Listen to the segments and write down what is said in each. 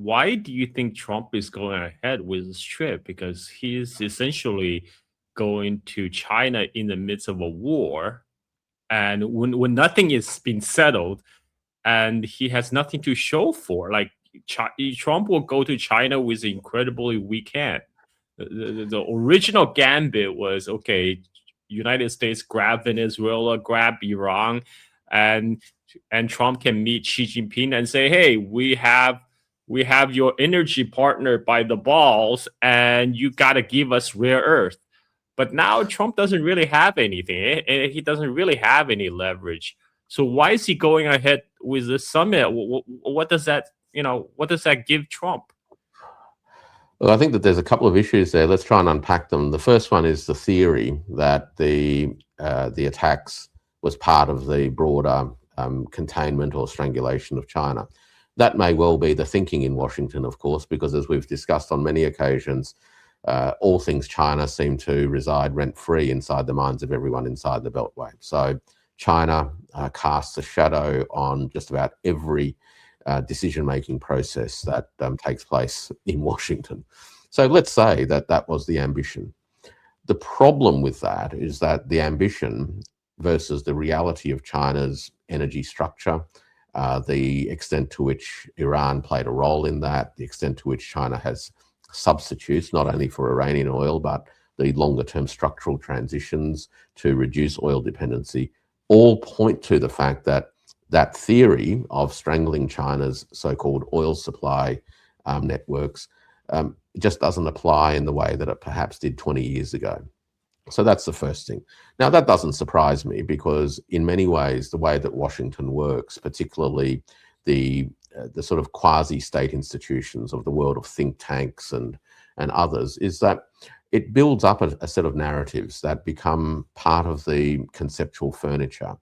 why do you think Trump is going ahead with this trip? Because he's essentially going to China in the midst of a war, and when nothing is being settled, and he has nothing to show for. Like Trump will go to China with incredibly weak hand. The original gambit was okay. United States grab Venezuela, grab Iran, and and Trump can meet Xi Jinping and say, "Hey, we have your energy partner by the balls, and you got to give us rare earth." But now Trump doesn't really have anything. He doesn't really have any leverage. So why is he going ahead with the summit? What does that, what does that give Trump? Well, I think that there's a couple of issues there. Let's try and unpack them. The first one is the theory that the attacks was part of the broader containment or strangulation of China. That may well be the thinking in Washington, of course, because as we've discussed on many occasions, all things China seem to reside rent-free inside the minds of everyone inside the Beltway. So China casts a shadow on just about every decision-making process that takes place in Washington. So let's say that that was the ambition. The problem with that is that the ambition versus the reality of China's energy structure, the extent to which Iran played a role in that, the extent to which China has substitutes, not only for Iranian oil, but the longer-term structural transitions to reduce oil dependency, all point to the fact that that theory of strangling China's so-called oil supply networks just doesn't apply in the way that it perhaps did 20 years ago. So that's the first thing. Now, that doesn't surprise me because in many ways, the way that Washington works, particularly the sort of quasi-state institutions of the world of think tanks and others, is that it builds up a set of narratives that become part of the conceptual furniture.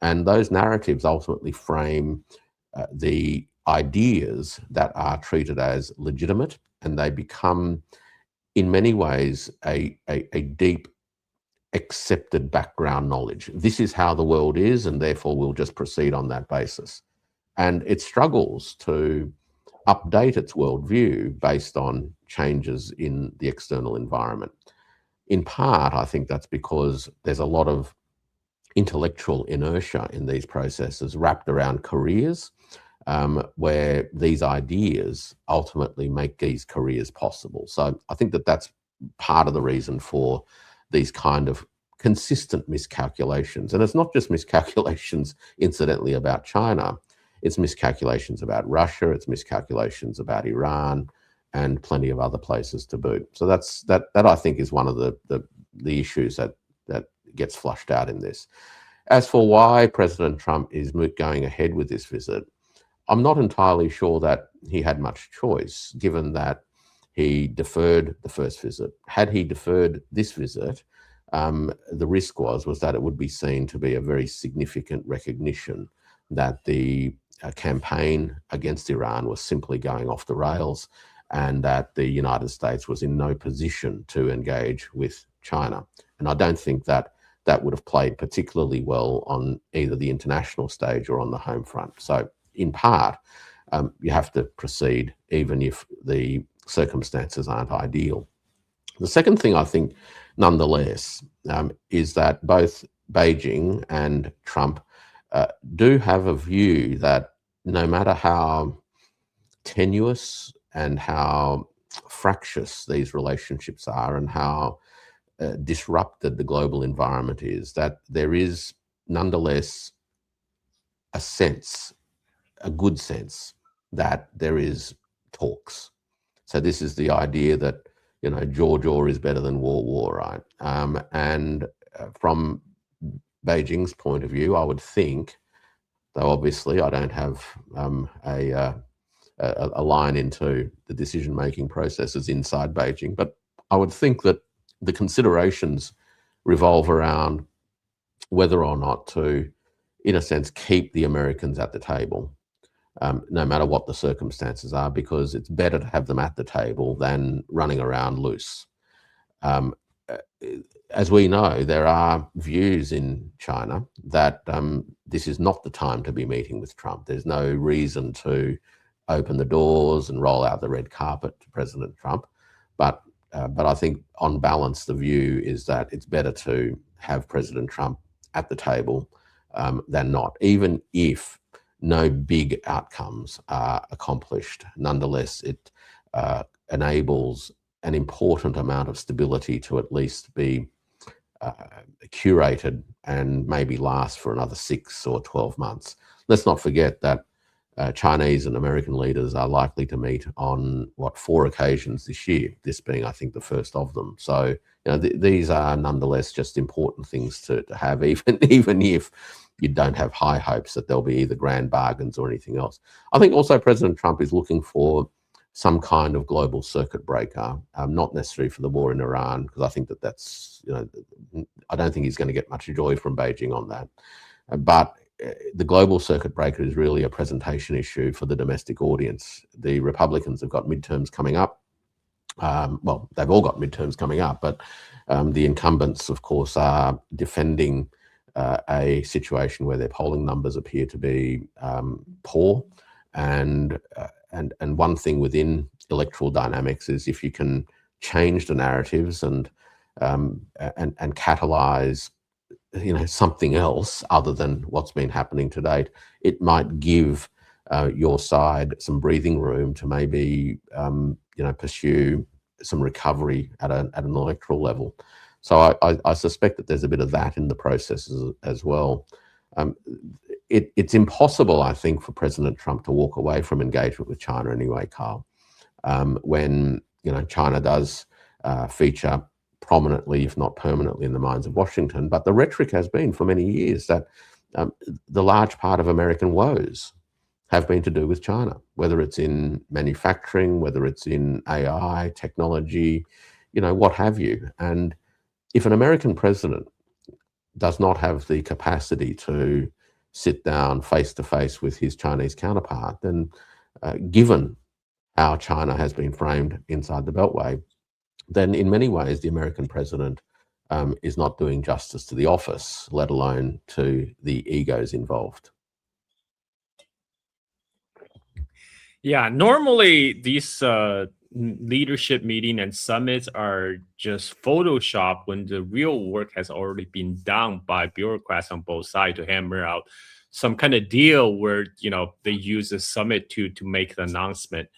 And those narratives ultimately frame the ideas that are treated as legitimate, and they become, in many ways, a deep accepted background knowledge. This is how the world is, and therefore we'll just proceed on that basis. And it struggles to update its worldview based on changes in the external environment. In part, I think that's because there's a lot of intellectual inertia in these processes wrapped around careers, where these ideas ultimately make these careers possible. So I think that that's part of the reason for these kind of consistent miscalculations. And it's not just miscalculations, incidentally, about China. It's miscalculations about Russia, it's miscalculations about Iran, and plenty of other places to boot. So that I think is one of the issues that gets flushed out in this. As for why President Trump is going ahead with this visit, I'm not entirely sure that he had much choice, given that he deferred the first visit. Had he deferred this visit, the risk was that it would be seen to be a very significant recognition that the campaign against Iran was simply going off the rails and that the United States was in no position to engage with China. And I don't think that that would have played particularly well on either the international stage or on the home front. So in part, you have to proceed even if the circumstances aren't ideal. The second thing I think, nonetheless, is that both Beijing and Trump do have a view that no matter how tenuous and how fractious these relationships are and how disrupted the global environment is, that there is nonetheless a sense, a good sense, that there is talks. So this is the idea that, jaw is better than war, right? And from Beijing's point of view, I would think, though obviously I don't have a line into the decision-making processes inside Beijing, but I would think that the considerations revolve around whether or not to, in a sense, keep the Americans at the table, no matter what the circumstances are, because it's better to have them at the table than running around loose. As we know, there are views in China that this is not the time to be meeting with Trump. There's no reason to open the doors and roll out the red carpet to President Trump. But I think on balance, the view is that it's better to have President Trump at the table than not, even if no big outcomes are accomplished. Nonetheless, it enables an important amount of stability to at least be curated and maybe last for another 6 or 12 months. Let's not forget that Chinese and American leaders are likely to meet on 4 occasions this year, this being, I think, the first of them. So, these are nonetheless just important things to have, even if you don't have high hopes that there'll be either grand bargains or anything else. I think also President Trump is looking for some kind of global circuit breaker, not necessarily for the war in Iran, because I think that's, I don't think he's going to get much joy from Beijing on that. But the global circuit breaker is really a presentation issue for the domestic audience. The Republicans have got midterms coming up. Well, they've all got midterms coming up, but the incumbents, of course, are defending a situation where their polling numbers appear to be poor. And one thing within electoral dynamics is if you can change the narratives and catalyze something else other than what's been happening to date, it might give your side some breathing room to maybe pursue some recovery at an electoral level. So I suspect that there's a bit of that in the process as well. It's impossible, I think, for President Trump to walk away from engagement with China anyway, Carl. When China does feature prominently, if not permanently, in the minds of Washington, but the rhetoric has been for many years that the large part of American woes have been to do with China, whether it's in manufacturing, whether it's in AI, technology, what have you. And if an American president does not have the capacity to sit down face to face with his Chinese counterpart, then given how China has been framed inside the Beltway, then in many ways the American president is not doing justice to the office, let alone to the egos involved. Yeah, normally these leadership meeting and summits are just Photoshop when the real work has already been done by bureaucrats on both sides to hammer out some kind of deal where they use a summit to make the announcement.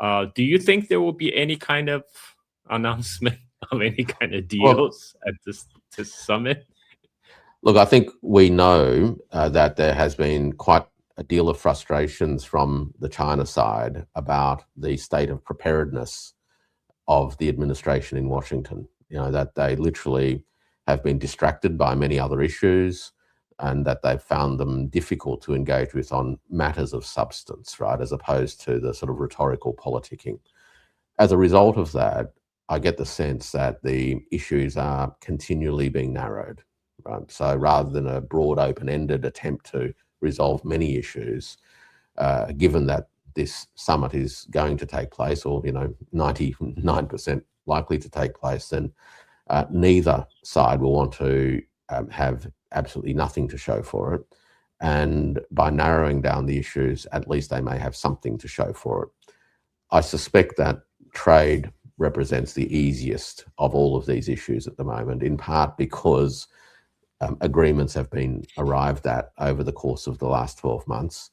Do you think there will be any kind of announcement of any kind of deals at this summit? Look, I think we know that there has been quite a deal of frustrations from the China side about the state of preparedness of the administration in Washington. That they literally have been distracted by many other issues and that they've found them difficult to engage with on matters of substance, right, as opposed to the sort of rhetorical politicking. As a result of that, I get the sense that the issues are continually being narrowed, right? So rather than a broad, open-ended attempt to resolve many issues, given that this summit is going to take place, or 99% likely to take place, then neither side will want to have absolutely nothing to show for it. And by narrowing down the issues, at least they may have something to show for it. I suspect that trade represents the easiest of all of these issues at the moment, in part because agreements have been arrived at over the course of the last 12 months.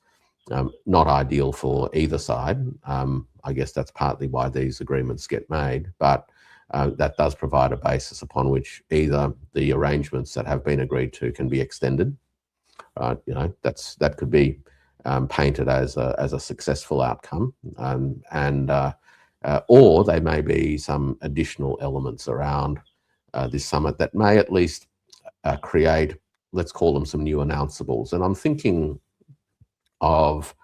Not ideal for either side. I guess that's partly why these agreements get made, but that does provide a basis upon which either the arrangements that have been agreed to can be extended. That could be painted as a successful outcome, or there may be some additional elements around this summit that may at least create, let's call them, some new announceables. And I'm thinking of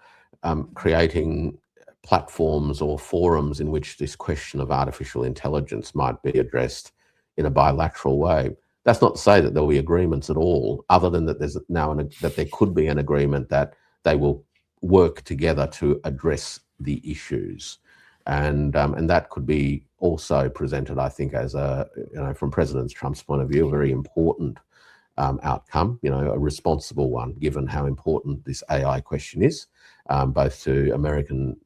creating platforms or forums in which this question of artificial intelligence might be addressed in a bilateral way. That's not to say that there'll be agreements at all, other than that there's now that there could be an agreement that they will work together to address the issues. And that could be also presented, I think, as from President Trump's point of view, a very important outcome, a responsible one, given how important this AI question is, both to American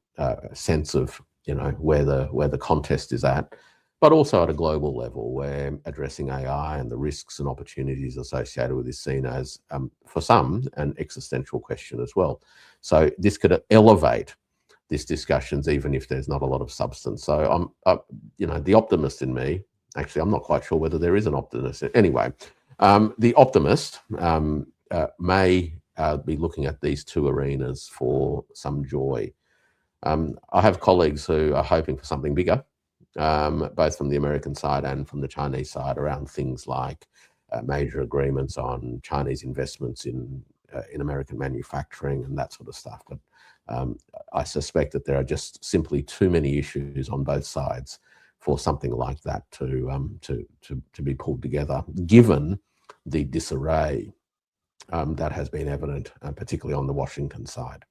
sense of where the contest is at, but also at a global level where addressing AI and the risks and opportunities associated with is seen as, for some, an existential question as well. So this could elevate these discussions even if there's not a lot of substance. So the optimist in me, actually I'm not quite sure whether there is an optimist. Anyway, the optimist may be looking at these two arenas for some joy. I have colleagues who are hoping for something bigger, both from the American side and from the Chinese side, around things like major agreements on Chinese investments in American manufacturing and that sort of stuff. But I suspect that there are just simply too many issues on both sides for something like that to be pulled together, given the disarray that has been evident, particularly on the Washington side.